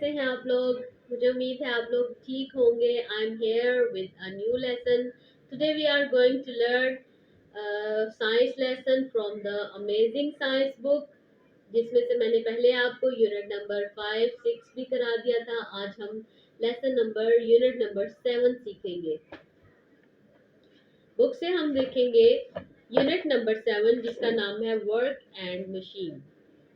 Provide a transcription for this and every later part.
कैसे हैं आप लोग? मुझे उम्मीद है आप लोग ठीक होंगे। I am here with a new lesson. Today we are going to learn science lesson from the amazing science book, जिसमें से मैंने पहले आपको यूनिट नंबर 5, 6 भी करा दिया था। आज हम यूनिट नंबर 7 सीखेंगे। बुक से हम देखेंगे यूनिट नंबर 7, जिसका नाम है वर्क एंड मशीन।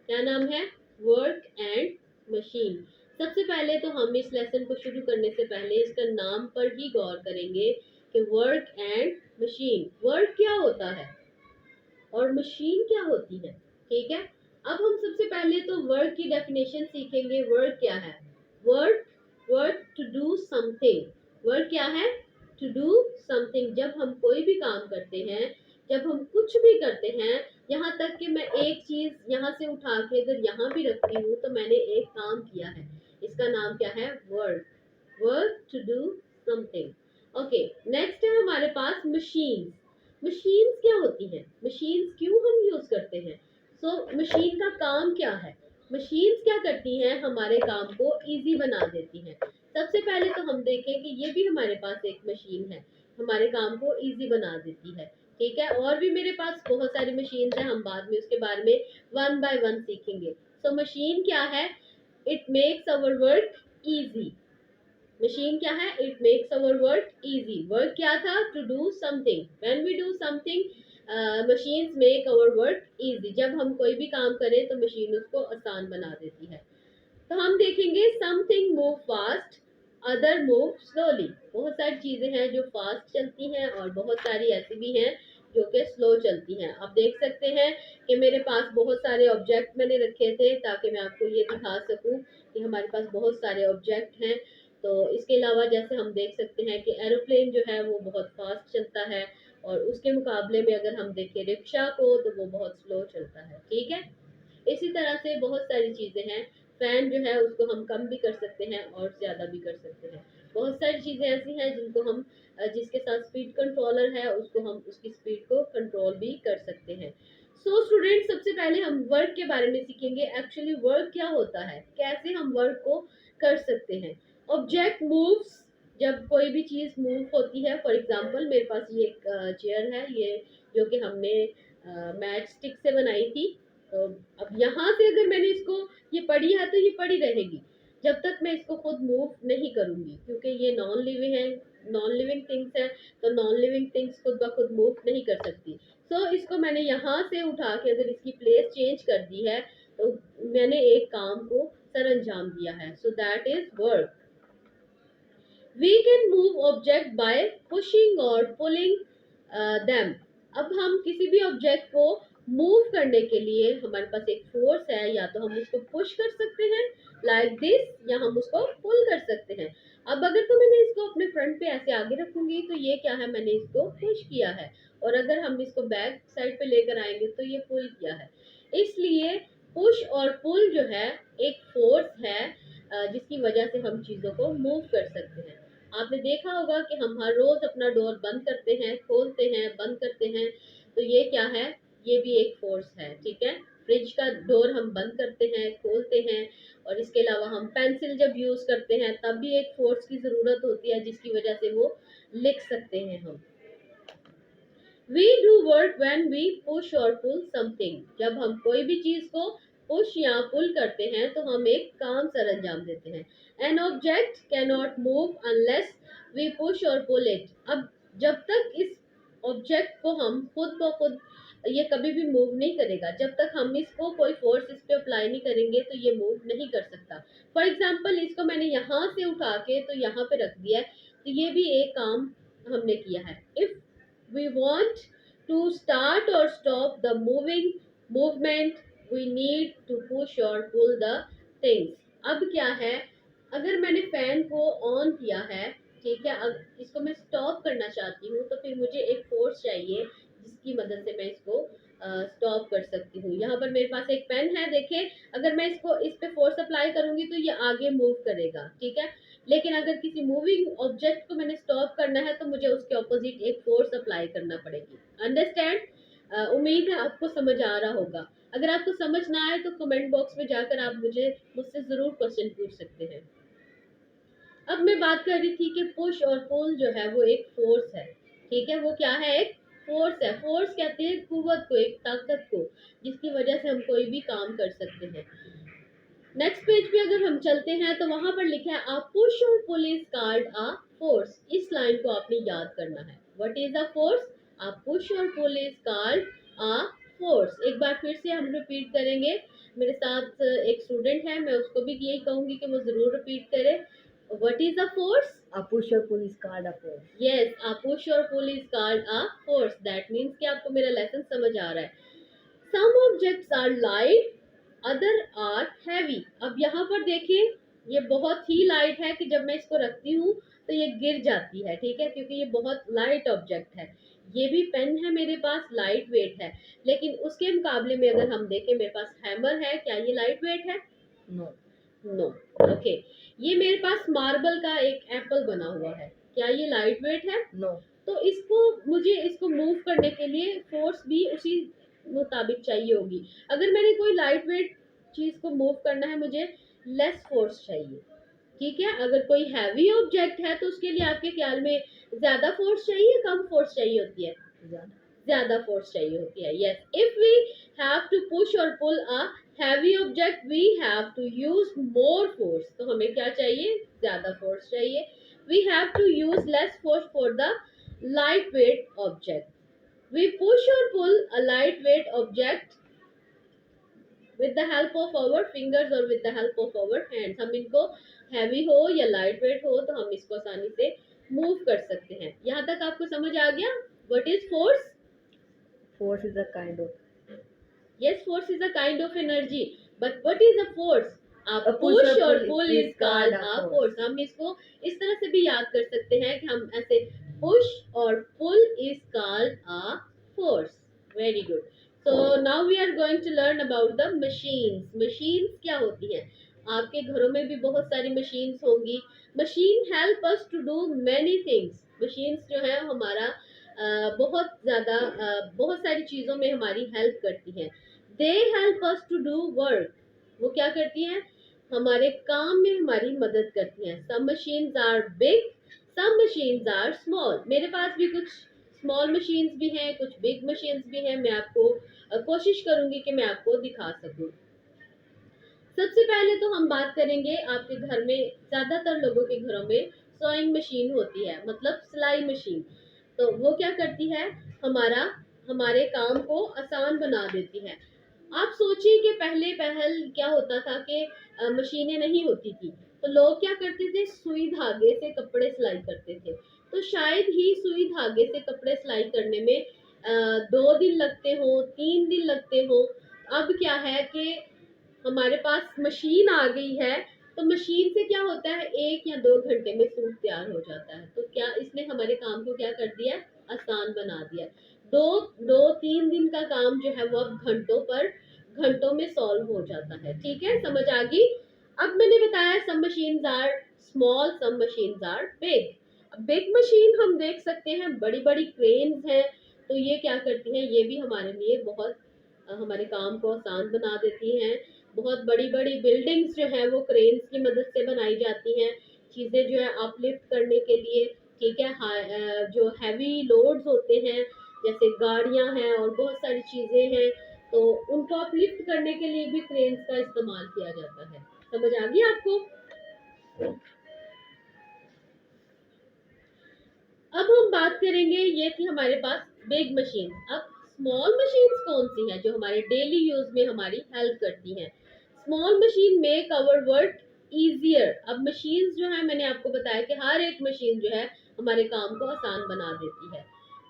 क्या नाम है? Work and machine. सबसे पहले तो हम इस लेसन को शुरू करने से पहले इसका नाम पर ही गौर करेंगे कि वर्क एंड मशीन, वर्क क्या होता है और मशीन क्या होती है। ठीक है, अब हम सबसे पहले तो वर्क की डेफिनेशन सीखेंगे। वर्क क्या है? Work, work to do something. Work क्या है? To do something. जब हम कोई भी काम करते हैं, जब हम कुछ भी करते हैं, यहाँ तक कि मैं एक चीज यहाँ से उठा के अगर यहाँ भी रखती हूँ तो मैंने एक काम किया है। इसका नाम क्या है? Work. Work to do something. Okay, next है हमारे पास मशीन। मशीन्स क्या होती हैं? मशीन्स क्यों हम यूज करते हैं? मशीन का काम क्या है? मशीन्स क्या करती हैं? हमारे काम को इजी बना देती हैं। सबसे पहले तो हम देखें कि ये भी हमारे पास एक मशीन है, हमारे काम को इजी बना देती है। ठीक है, और भी मेरे पास बहुत सारी मशीन है, हम बाद में उसके बारे में वन बाय वन सीखेंगे। मशीन क्या है? It makes our work easy. Machine क्या है? It makes our work easy. Work क्या था? To do something. When we do something, machines make our work easy. जब हम कोई भी काम करें तो मशीन उसको आसान बना देती है। तो हम देखेंगे something move fast, other move slowly. बहुत सारी चीजें हैं जो फास्ट चलती हैं और बहुत सारी ऐसी भी हैं जो कि स्लो चलती हैं। आप देख सकते हैं कि मेरे पास बहुत सारे ऑब्जेक्ट मैंने रखे थे ताकि मैं आपको ये दिखा सकूं कि हमारे पास बहुत सारे ऑब्जेक्ट हैं। तो इसके अलावा जैसे हम देख सकते हैं कि एरोप्लेन जो है वो बहुत फास्ट चलता है, और उसके मुकाबले में अगर हम देखें रिक्शा को तो वो बहुत स्लो चलता है। ठीक है, इसी तरह से बहुत सारी चीजें हैं। फैन जो है उसको हम कम भी कर सकते हैं और ज्यादा भी कर सकते हैं। बहुत सारी चीजें ऐसी हैं जिनको हम जिसके साथ स्पीड कंट्रोलर है उसको हम उसकी स्पीड को कंट्रोल भी कर सकते हैं। स्टूडेंट, सबसे पहले हम वर्क के बारे में सीखेंगे। एक्चुअली वर्क क्या होता है, कैसे हम वर्क को कर सकते हैं। ऑब्जेक्ट मूव्स, जब कोई भी चीज मूव होती है। फॉर एग्जांपल मेरे पास ये एक चेयर है, ये जो कि हमने मैच स्टिक से बनाई थी। तो अब यहाँ से अगर मैंने इसको, ये पड़ी है तो ये पड़ी रहेगी जब तक मैं इसको खुद मूव नहीं करूंगी, क्योंकि ये नॉन लिविंग है, नॉन लिविंग थिंग्स है। तो नॉन लिविंग थिंग्स खुद ब खुद मूव नहीं कर सकती। इसको मैंने यहाँ से उठा के अगर इसकी प्लेस चेंज कर दी है तो मैंने एक काम को सर अंजाम दिया है। So that is work. We can move object by pushing और पुलिंग देम। अब हम किसी भी ऑब्जेक्ट को मूव करने के लिए हमारे पास एक फोर्स है, या तो हम उसको पुश कर सकते हैं लाइक दिस, या हम उसको पुल कर सकते हैं। अब अगर तो मैंने इसको अपने फ्रंट पे ऐसे आगे रखूंगी तो ये क्या है? मैंने इसको पुश किया है। और अगर हम इसको बैक साइड पे लेकर आएंगे तो ये पुल किया है। इसलिए पुश और पुल जो है एक फोर्स है जिसकी वजह से हम चीजों को मूव कर सकते हैं। आपने देखा होगा कि हम हर रोज अपना डोर बंद करते हैं, खोलते हैं, बंद करते हैं। तो ये क्या है? ये भी एक फोर्स है। ठीक है, फ्रिज का डोर हम बंद करते हैं, खोलते हैं, और इसके अलावा हम पेंसिल जब यूज करते हैं तब भी एक फोर्स की जरूरत होती है जिसकी वजह से वो लिख सकते हैं हम। We do work when we push और पुल समथिंग। जब हम कोई भी चीज को पुश या पुल करते हैं तो हम एक काम सर अंजाम देते हैं। An object can not move unless we push और पुल इट। अब जब तक इस ऑब्जेक्ट को हम खुद ब खुद, ये कभी भी मूव नहीं करेगा जब तक हम इसको कोई फोर्स इस पे अप्लाई नहीं करेंगे, तो ये मूव नहीं कर सकता। फॉर एग्जाम्पल इसको मैंने यहाँ से उठा के तो यहाँ पे रख दिया है, तो ये भी एक काम हमने किया है। If we want to start or stop the movement, we need to push or pull the things। अब क्या है? अगर मैंने फैन को ऑन किया है, ठीक है, अब इसको मैं स्टॉप करना चाहती हूँ तो फिर मुझे एक फोर्स चाहिए जिसकी मदद से मैं इसको स्टॉप कर सकती हूँ। यहाँ पर मेरे पास एक पेन है, देखिए, अगर मैं इसको इस पे फोर्स अप्लाई करूंगी तो ये आगे मूव करेगा। ठीक है, लेकिन अगर किसी मूविंग ऑब्जेक्ट को मैंने स्टॉप करना है तो मुझे उसके ऑपोजिट एक फोर्स अप्लाई करना पड़ेगी। अंडरस्टैंड? उम्मीद है आपको समझ आ रहा होगा। अगर आपको समझ ना आए तो कमेंट बॉक्स में जाकर आप मुझसे ज़रूर क्वेश्चन पूछ सकते हैं। अब मैं बात कर रही थी कि पुश और पुल जो है वो एक फोर्स है, ठीक है, वो क्या है, एक फोर्स है। फोर्स कहते हैं कुव्वत को, एक ताकत को, जिसकी वजह से हम कोई भी काम कर सकते हैं। नेक्स्ट पेज पे अगर हम चलते हैं तो वहां पर लिखा है अ पुश और pull is called a force. इस लाइन को आपने याद करना है। What is a force? A push और pull is called a force. एक बार फिर से हम रिपीट करेंगे। मेरे साथ एक स्टूडेंट है, मैं उसको भी यही कहूंगी कि वो जरूर रिपीट करे। What is a force? A push or pull is called a force. Yes, a push और pull is called a force. That means कि आपको मेरा लेसन समझ आ रहा है। Some objects are light, other are heavy. अब यहाँ पर देखिए, ये बहुत ही लाइट है कि जब मैं इसको रखती हूँ तो ये गिर जाती है, ठीक है, क्योंकि ये बहुत लाइट ऑब्जेक्ट है। ये भी पेन है मेरे पास, लाइट वेट है, लेकिन उसके मुकाबले में अगर हम देखें, मेरे पास हैमर है, क्या ये लाइट वेट है? No. नो। ओके, ये मेरे पास मार्बल का एक एप्पल बना हुआ है, क्या ये लाइट वेट है? No. तो इसको, मुझे इसको मूव करने के लिए फोर्स भी उसी मुताबिक चाहिए होगी। अगर मैंने कोई लाइट वेट चीज को मूव करना है, मुझे लेस फोर्स चाहिए, ठीक है। अगर कोई हैवी ऑब्जेक्ट है तो उसके लिए आपके ख्याल में ज्यादा फोर्स चाहिए, कम फोर्स चाहिए होती है? ज्यादा फोर्स चाहिए होती है। Yes, if we have to push और pull a heavy object we have to use more force. तो हमें क्या चाहिए? ज्यादा फोर्स चाहिए। We have to use less force for the lightweight object. We push or pull a lightweight object with the help of our fingers or with the help of our hands. हम इनको heavy हो या light weight हो तो हम इसको आसानी से मूव कर सकते हैं। यहाँ तक आपको समझ आ गया? What is force? Force is a kind of. Yes, force is a kind of energy. But what is a force? A push or pull is called a force. हम इसको इस तरह से भी याद कर सकते हैं कि हम ऐसे push और pull is called a force. Very good. So now we are going to learn about the machines. Machines क्या होती हैं? आपके घरों में भी बहुत सारी machines होंगी। Machine help us to do many things. Machines जो है हमारा बहुत ज़्यादा बहुत सारी चीज़ों में हमारी हेल्प करती हैं। They help us to do work. वो क्या करती हैं? हमारे काम में हमारी मदद करती हैं। Some machines are big, some machines are small. मेरे पास भी कुछ स्मॉल मशीन्स भी हैं, कुछ बिग मशीन्स भी हैं। मैं आपको कोशिश करूंगी कि मैं आपको दिखा सकूं। सबसे पहले तो हम बात करेंगे, आपके घर में ज्यादातर लोगों के घरों में सोइंग मशीन होती है, मतलब सिलाई मशीन। तो वो क्या करती है? हमारा हमारे काम को आसान बना देती है। आप सोचिए कि पहले पहल क्या होता था कि मशीनें नहीं होती थी, तो लोग क्या करते थे? सुई धागे से कपड़े सिलाई करते थे। तो शायद ही सुई धागे से कपड़े सिलाई करने में 2 दिन लगते हो, 3 दिन लगते हो। अब क्या है कि हमारे पास मशीन आ गई है, तो मशीन से क्या होता है, 1 या 2 घंटे में सूट तैयार हो जाता है। तो क्या इसने हमारे काम को क्या कर दिया? आसान बना दिया। दो दो 3 दिन का काम जो है वो अब घंटों में सॉल्व हो जाता है। ठीक है, समझ आ गई? अब मैंने बताया some machines are small, some machines are big. Big machine हम देख सकते हैं, बड़ी बड़ी क्रेन्स हैं। तो ये क्या करती हैं? ये भी हमारे लिए बहुत हमारे काम को आसान बना देती हैं। बहुत बड़ी बड़ी बिल्डिंग्स जो है वो क्रेन्स की मदद से बनाई जाती हैं, चीज़ें जो है अपलिफ्ट करने के लिए। ठीक है, जो हैवी लोड्स होते हैं, जैसे गाड़ियां हैं और बहुत सारी चीज़ें हैं, तो उनको अपलिफ्ट करने के लिए भी क्रेन्स का इस्तेमाल किया जाता है। समझ आ गई आपको? अब हम बात करेंगे, ये थी हमारे पास बिग मशीन। अब स्मॉल मशीन्स कौन सी हैं जो हमारे डेली यूज में हमारी हेल्प करती हैं? Small machine make our work easier. अब मशीन्स जो है, मैंने आपको बताया कि हर एक मशीन जो है हमारे काम को आसान बना देती है।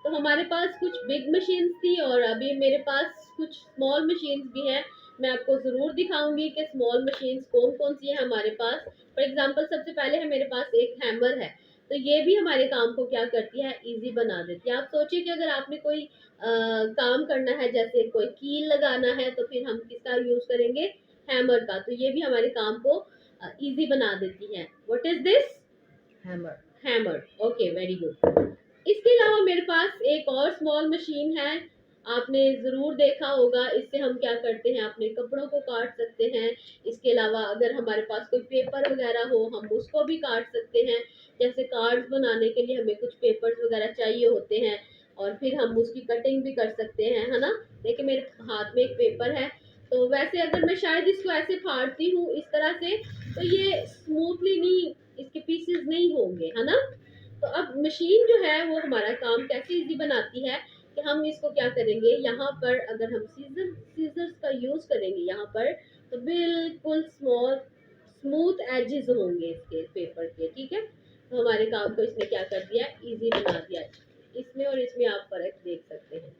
तो हमारे पास कुछ बिग मशीन्स थी और अभी मेरे पास कुछ स्मॉल मशीन्स भी हैं। मैं आपको ज़रूर दिखाऊंगी कि स्मॉल मशीन्स कौन कौन सी है हमारे पास। फॉर एग्जांपल, सबसे पहले है मेरे पास एक हैमर है। तो ये भी हमारे काम को क्या करती है? इजी बना देती है। आप सोचिए कि अगर आपने कोई काम करना है, जैसे कोई कील लगाना है, तो फिर हम किसका यूज करेंगे? हैमर का। तो ये भी हमारे काम को इजी बना देती है। What is this? Hammer. Hammer. Okay, very good. इसके अलावा मेरे पास एक और स्मॉल मशीन है, आपने ज़रूर देखा होगा, इससे हम क्या करते हैं, अपने कपड़ों को काट सकते हैं। इसके अलावा अगर हमारे पास कोई पेपर वगैरह हो, हम उसको भी काट सकते हैं। जैसे कार्ड्स बनाने के लिए हमें कुछ पेपर्स वगैरह चाहिए होते हैं और फिर हम उसकी कटिंग भी कर सकते हैं, है ना। देखिए मेरे हाथ में एक पेपर है, तो वैसे अगर मैं शायद इसको ऐसे फाड़ती हूँ इस तरह से, तो ये स्मूथली नहीं, इसके पीसेस नहीं होंगे, है ना। तो अब मशीन जो है वो हमारा काम कैसे इजी बनाती है कि हम इसको क्या करेंगे, यहाँ पर अगर हम सीजर्स का यूज करेंगे यहाँ पर, तो बिल्कुल स्मूथ एजेस होंगे इसके पेपर के, ठीक है। तो हमारे काम को इसने क्या कर दिया, इजी बना दिया। इसमें और इसमें आप फर्क देख सकते हैं।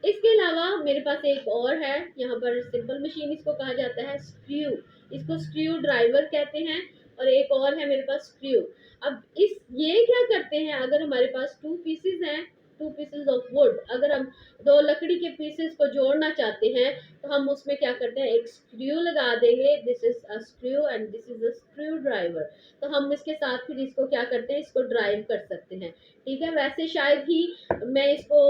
इसके अलावा मेरे पास एक और है, यहाँ पर सिंपल मशीन इसको कहा जाता है, स्क्रू, इसको स्क्रू ड्राइवर कहते हैं। और एक और है मेरे पास स्क्रू। अब इस ये क्या करते हैं, अगर हमारे पास टू पीसेस हैं, टू पीसेस ऑफ वुड, अगर हम दो लकड़ी के पीसेस को जोड़ना चाहते हैं, तो हम उसमें क्या करते हैं, एक स्क्रू लगा देंगे, this is a screw and this is a screw driver. तो हम इसके साथ फिर इसको क्या करते हैं, इसको ड्राइव कर सकते हैं, ठीक है। वैसे शायद ही मैं इसको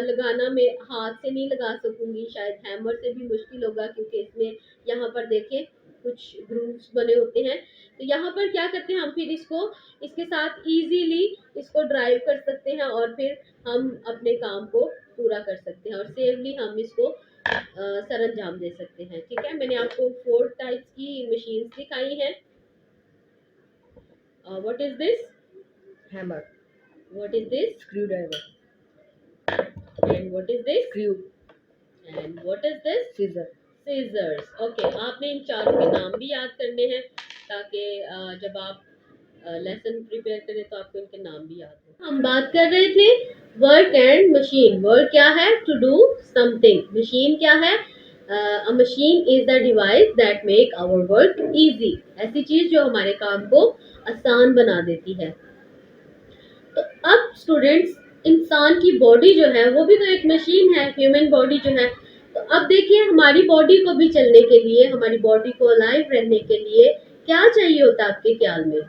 लगाना में हाथ से नहीं लगा सकूंगी, शायद हैमर से भी मुश्किल होगा, क्योंकि इसमें यहाँ पर देखें कुछ ग्रूव्स बने होते हैं। तो यहाँ पर क्या करते हैं, हम फिर इसको इसके साथ इजीली इसको ड्राइव कर सकते हैं और फिर हम अपने काम को पूरा कर सकते हैं और सेफली हम इसको सरंजाम दे सकते हैं, ठीक है। मैंने आपको 4 टाइप्स की मशीन्स दिखाई हैं। What is this, Hammer. What is this, Screwdriver. And what is this, Screw. And what is this, Scissor. Scissors. Okay, आपने इन चारों के नाम भी याद करने हैं, ताकि जब आप लेसन प्रिपेयर करें तो आपको इनके नाम भी याद हो। हम बात कर रहे थे वर्क एंड मशीन। वर्क क्या है, टू डू समथिंग। मशीन क्या है, a machine is the device that make our work easy. ऐसी चीज जो हमारे काम को आसान बना देती है। तो अब स्टूडेंट्स, इंसान की बॉडी जो है वो भी तो एक मशीन है, ह्यूमन बॉडी जो है। तो अब देखिए, हमारी बॉडी को भी चलने के लिए, हमारी बॉडी को अलाइव रहने के लिए क्या चाहिए होता है आपके ख्याल में?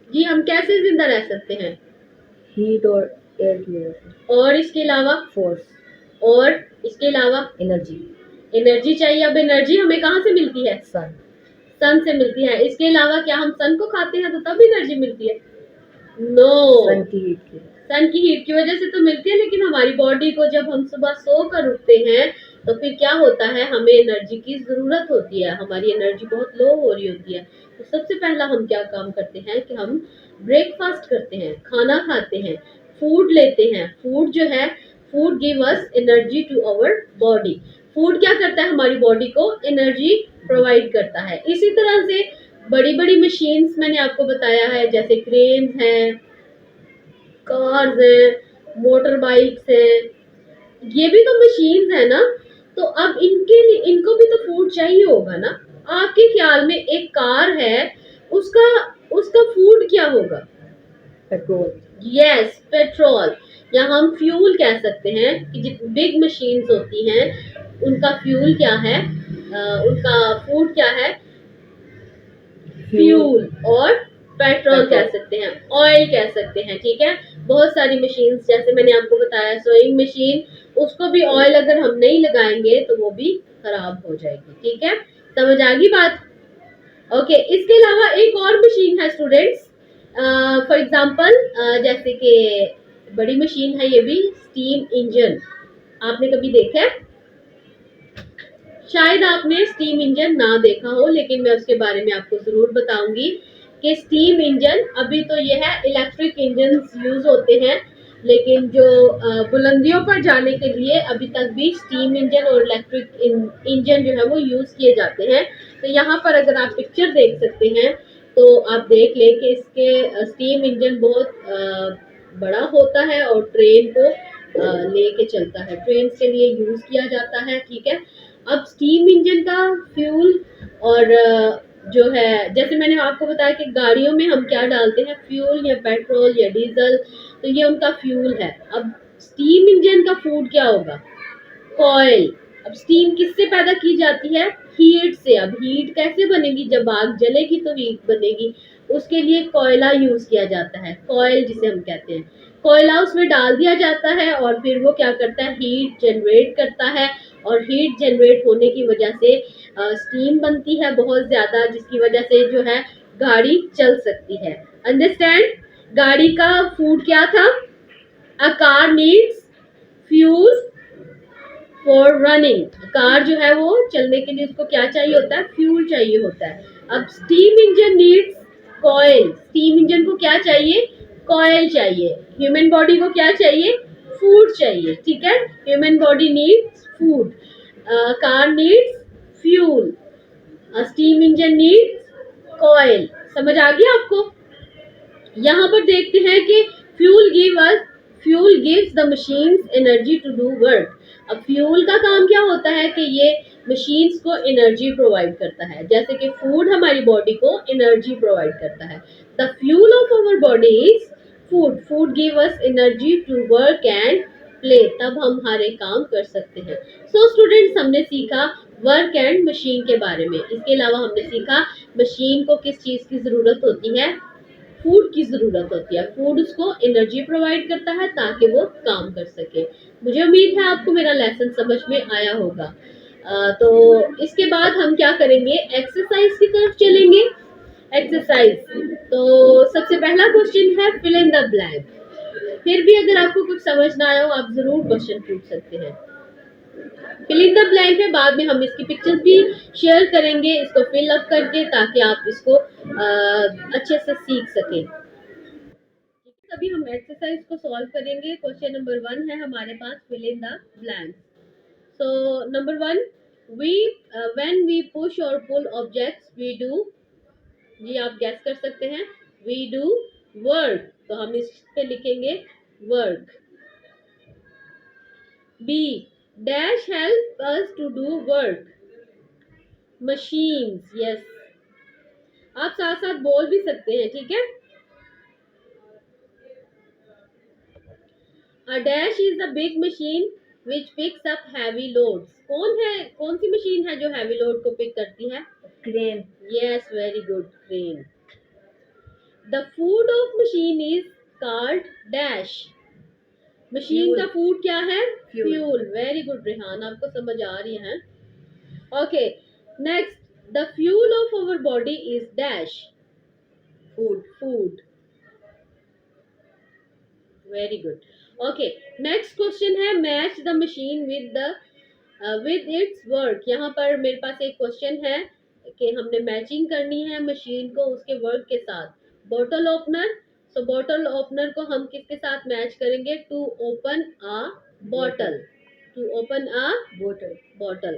जी, हम कैसे जिंदा रह सकते हैं? Heat or air की वजह से. और इसके अलावा, Force. और इसके अलावा Energy. एनर्जी चाहिए। अब एनर्जी हमें कहाँ से मिलती है? Sun. सन से मिलती है। इसके अलावा क्या हम सन को खाते हैं तो तब एनर्जी मिलती है? नो, Sun की heat की. सन की हीट की वजह से तो मिलती है, लेकिन हमारी बॉडी को जब हम सुबह सो कर उठते हैं तो फिर क्या होता है, हमें एनर्जी की जरूरत होती है, हमारी एनर्जी बहुत लो हो रही होती है। तो सबसे पहला हम क्या काम करते हैं कि हम ब्रेकफास्ट करते हैं, खाना खाते हैं, फूड लेते हैं। फूड जो है, food give us energy to our body. Food क्या करता है, हमारी बॉडी को एनर्जी प्रोवाइड करता है। इसी तरह से बड़ी बड़ी मशीन्स मैंने आपको बताया है, जैसे क्रेन्स हैं, कार्स हैं, मोटर बाइक्स हैं, ये भी तो मशीन्स है ना। तो अब इनके लिए, इनको भी तो फूड चाहिए होगा ना। आपके ख्याल में एक कार है, उसका उसका फूड क्या होगा? Petrol. यस, पेट्रोल, या हम फ्यूल कह सकते हैं कि जितनी बिग मशीन्स होती हैं उनका फ्यूल क्या है, उनका फूड क्या है, फ्यूल। और पेट्रोल कह सकते हैं, ऑयल कह सकते हैं, ठीक है। बहुत सारी मशीन्स, जैसे मैंने आपको बताया सोइंग मशीन, उसको भी ऑयल अगर हम नहीं लगाएंगे तो वो भी खराब हो जाएगी, ठीक है। समझ आ गई बात? ओके, इसके अलावा एक और मशीन है स्टूडेंट्स, फॉर एग्जांपल जैसे कि बड़ी मशीन है ये भी, स्टीम इंजन। आपने कभी देखा है? शायद आपने स्टीम इंजन ना देखा हो, लेकिन मैं उसके बारे में आपको जरूर बताऊंगी कि स्टीम इंजन, अभी तो ये है इलेक्ट्रिक इंजन यूज होते हैं, लेकिन जो बुलंदियों पर जाने के लिए अभी तक भी स्टीम इंजन और इलेक्ट्रिक इंजन जो है वो यूज किए जाते हैं। तो यहाँ पर अगर आप पिक्चर देख सकते हैं तो आप देख लें कि इसके स्टीम इंजन बहुत बड़ा होता है और ट्रेन को लेके चलता है, ट्रेन के लिए यूज किया जाता है, ठीक है। अब स्टीम इंजन का फ्यूल और जो है, जैसे मैंने आपको बताया कि गाड़ियों में हम क्या डालते हैं, फ्यूल या पेट्रोल या डीजल, तो ये उनका फ्यूल है। अब स्टीम इंजन का फूड क्या होगा? कॉयल। अब स्टीम किससे पैदा की जाती है? हीट से। अब हीट कैसे बनेगी? जब आग जलेगी तो हीट बनेगी, उसके लिए कोयला यूज किया जाता है, कॉयल जिसे हम कहते हैं। कोयला उसमें डाल दिया जाता है और फिर वो क्या करता है, हीट जनरेट करता है, और हीट जनरेट होने की वजह से स्टीम बनती है बहुत ज्यादा, जिसकी वजह से जो है गाड़ी चल सकती है। अंडरस्टैंड? गाड़ी का फूड क्या था? A car needs fuel for running. Car जो है वो चलने के लिए उसको क्या चाहिए होता है? फ्यूल चाहिए होता है। अब steam engine needs coil. Steam engine को क्या चाहिए? कॉयल चाहिए। ह्यूमन बॉडी को क्या चाहिए? फूड चाहिए। ठीक है, human body needs food, car needs fuel, steam engine needs coil. समझ आ गया आपको? यहाँ पर देखते हैं कि fuel gives the machines energy to do work. अब फ्यूल का काम क्या होता है कि ये मशीन्स को एनर्जी प्रोवाइड करता है, जैसे कि फूड हमारी बॉडी को एनर्जी प्रोवाइड करता है। The fuel of our body is food. Food give us energy to work and play. तब हम हमारे काम कर सकते हैं। सो स्टूडेंट्स, हमने सीखा वर्क एंड मशीन के बारे में। इसके अलावा हमने सीखा मशीन को किस चीज की जरूरत होती है? फूड की जरूरत होती है। फूड उसको एनर्जी प्रोवाइड करता है ताकि वो काम कर सके। मुझे उम्मीद है आपको मेरा लेसन समझ में आया होगा। तो इसके बाद हम क्या करेंगे? एक्सरसाइज की तरफ चलेंगे। एक्सरसाइज, तो सबसे पहला क्वेश्चन है फिल इन द ब्लैंक। फिर भी अगर आपको कुछ समझ ना आया हो, आप जरूर क्वेश्चन पूछ सकते हैं। फिल इन द ब्लैंक है, बाद में हम इसकी पिक्चर्स भी शेयर करेंगे इसको फिल अप करके, ताकि आप इसको अच्छे से सीख सकें। अभी हम एक्सरसाइज को सॉल्व करेंगे। क्वेश्चन नंबर 1 है हमारे पास, fill in the blank. So number 1, we when we push और पुल ऑब्जेक्ट्स वी डू। जी आप गैस कर सकते हैं। वी डू वर्क, तो हम इस पे लिखेंगे work. B, dash help us to do work. Machines, yes. आप साथ साथ बोल भी सकते हैं, ठीक है। A dash is the big machine which picks up heavy loads. कौन सी मशीन है जो हैवी लोड को पिक करती है? Crane. Yes, very good, crane. The food of machine is called dash. Machine का फूड क्या है? फ्यूल। वेरी गुड रेहान, आपको समझ आ रही है। Okay, next, the fuel of our body is dash. Food. Very good. Okay, next question है match the machine with its work. यहाँ पर मेरे पास एक क्वेश्चन है कि हमने मैचिंग करनी है मशीन को उसके वर्क के साथ। Bottle opener, so bottle opener को हम किसके साथ मैच करेंगे? To open a bottle. To open a bottle.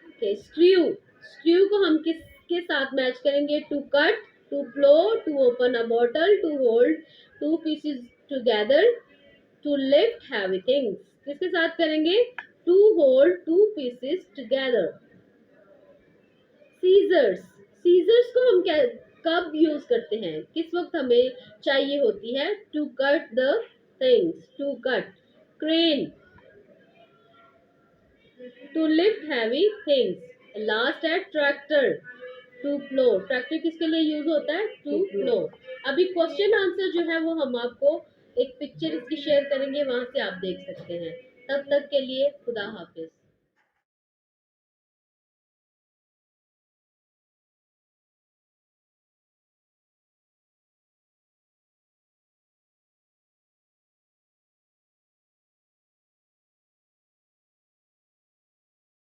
Okay, screw को हम किसके साथ मैच करेंगे? To cut, to plough, to open a bottle, to hold two pieces together, to lift heavy things. किसके साथ करेंगे? To hold two pieces together. Scissors, scissors को हम क्या कब यूज करते हैं? किस वक्त हमें चाहिए होती है? To cut the things, to cut. Crane, to lift heavy things. Last है ट्रैक्टर, टू प्लो। ट्रैक्टर किसके लिए यूज होता है? To plough. अभी क्वेश्चन आंसर जो है वो हम आपको एक पिक्चर इसकी शेयर करेंगे, वहां से आप देख सकते हैं। तब तक के लिए खुदा हाफिज।